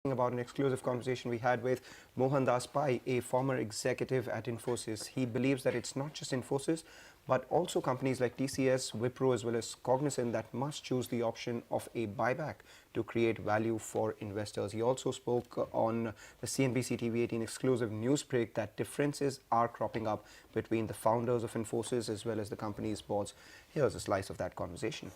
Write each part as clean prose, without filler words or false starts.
About an exclusive conversation we had with Mohandas Pai, a former executive at Infosys. He believes that it's not just Infosys, but also companies like TCS, Wipro, as well as Cognizant that must choose the option of a buyback to create value for investors. He also spoke on the CNBC TV18 exclusive news break that differences are cropping up between the founders of Infosys as well as the company's boards. Here's a slice of that conversation.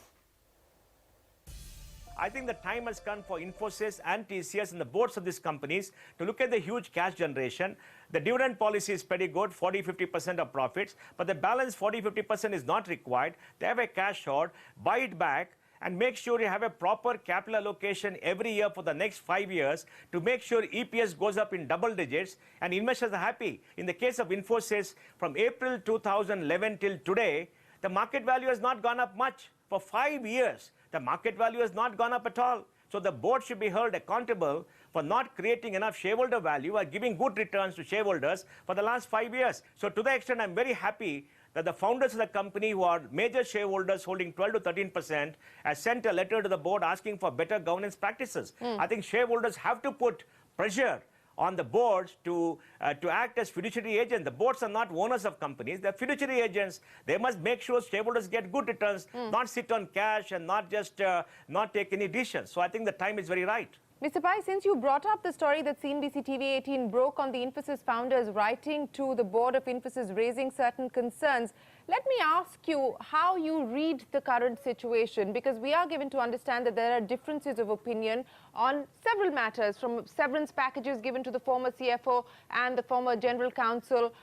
I think the time has come for Infosys and TCS and the boards of these companies to look at the huge cash generation. The dividend policy is pretty good, 40-50% of profits, but the balance 40-50% is not required. They have a cash short, buy it back, and make sure you have a proper capital allocation every year for the next 5 years to make sure EPS goes up in double digits and investors are happy. In the case of Infosys, from April 2011 till today, the market value has not gone up much. For 5 years, the market value has not gone up at all. So the board should be held accountable for not creating enough shareholder value or giving good returns to shareholders for the last 5 years. So to that extent, I'm very happy that the founders of the company, who are major shareholders holding 12 to 13%, has sent a letter to the board asking for better governance practices. I think shareholders have to put pressure on the boards to act as fiduciary agents. The boards are not owners of companies. They're fiduciary agents. They must make sure shareholders get good returns, not sit on cash and not just not take any decisions. So I think the time is very right. Mr. Pai, since you brought up the story that CNBC TV18 broke on the Infosys founders writing to the board of Infosys raising certain concerns, let me ask you how you read the current situation, because we are given to understand that there are differences of opinion on several matters, from severance packages given to the former CFO and the former general counsel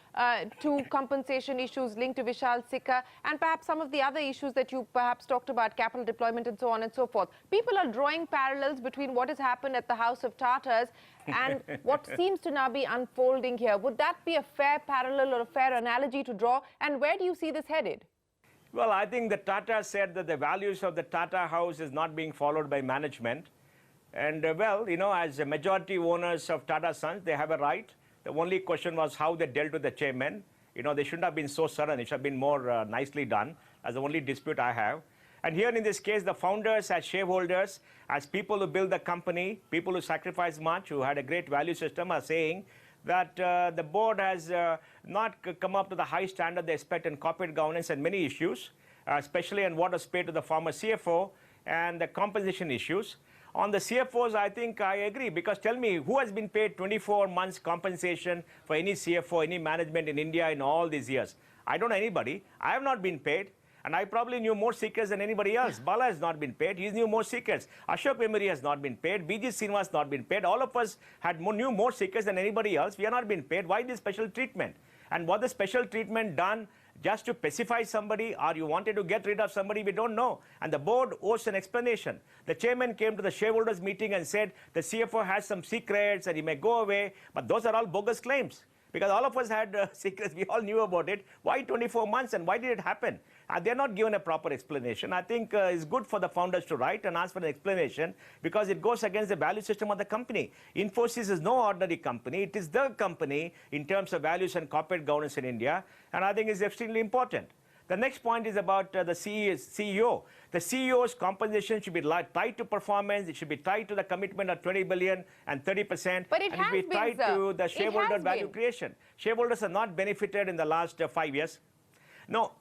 to compensation issues linked to Vishal Sikka, and perhaps some of the other issues that you perhaps talked about, capital deployment and so on and so forth. People are drawing parallels between what has happened at the House of Tatas and what seems to now be unfolding here. Would that be a fair parallel or a fair analogy to draw? And where do you see this headed? Well, I think the Tata said that the values of the Tata house is not being followed by management. And well, you know, as the majority owners of Tata Sons, they have a right. The only question was how they dealt with the chairman. You know, they shouldn't have been so sudden. It should have been more nicely done. That's the only dispute I have. And here in this case, the founders as shareholders, as people who build the company, people who sacrifice much, who had a great value system, are saying that the board has not come up to the high standard they expect in corporate governance and many issues, especially on what was paid to the former CFO and the compensation issues. On the CFOs, I think I agree, because tell me, who has been paid 24 months compensation for any CFO, any management in India in all these years? I don't know anybody. I have not been paid. And I probably knew more secrets than anybody else. Bala has not been paid. He knew more secrets. Ashok Memory has not been paid. BG Srinivas has not been paid. All of us knew more secrets than anybody else. We are not been paid. Why this special treatment? And was the special treatment done just to pacify somebody, or you wanted to get rid of somebody? We don't know. And the board owes an explanation. The chairman came to the shareholders meeting and said the CFO has some secrets and he may go away. But those are all bogus claims, because all of us had secrets. We all knew about it. Why 24 months and why did it happen? They're not given a proper explanation. I think it's good for the founders to write and ask for an explanation, because it goes against the value system of the company. Infosys is no ordinary company. It is the company in terms of values and corporate governance in India, and I think it's extremely important. The next point is about the CEO. The CEO's compensation should be tied to performance. It should be tied to the commitment of 20 billion and 30%. But it and has it should be tied to the shareholder value creation. Shareholders have not benefited in the last 5 years. No,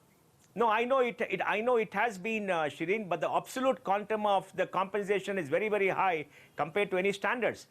I know it has been, Shireen, but the absolute quantum of the compensation is very, very high compared to any standards.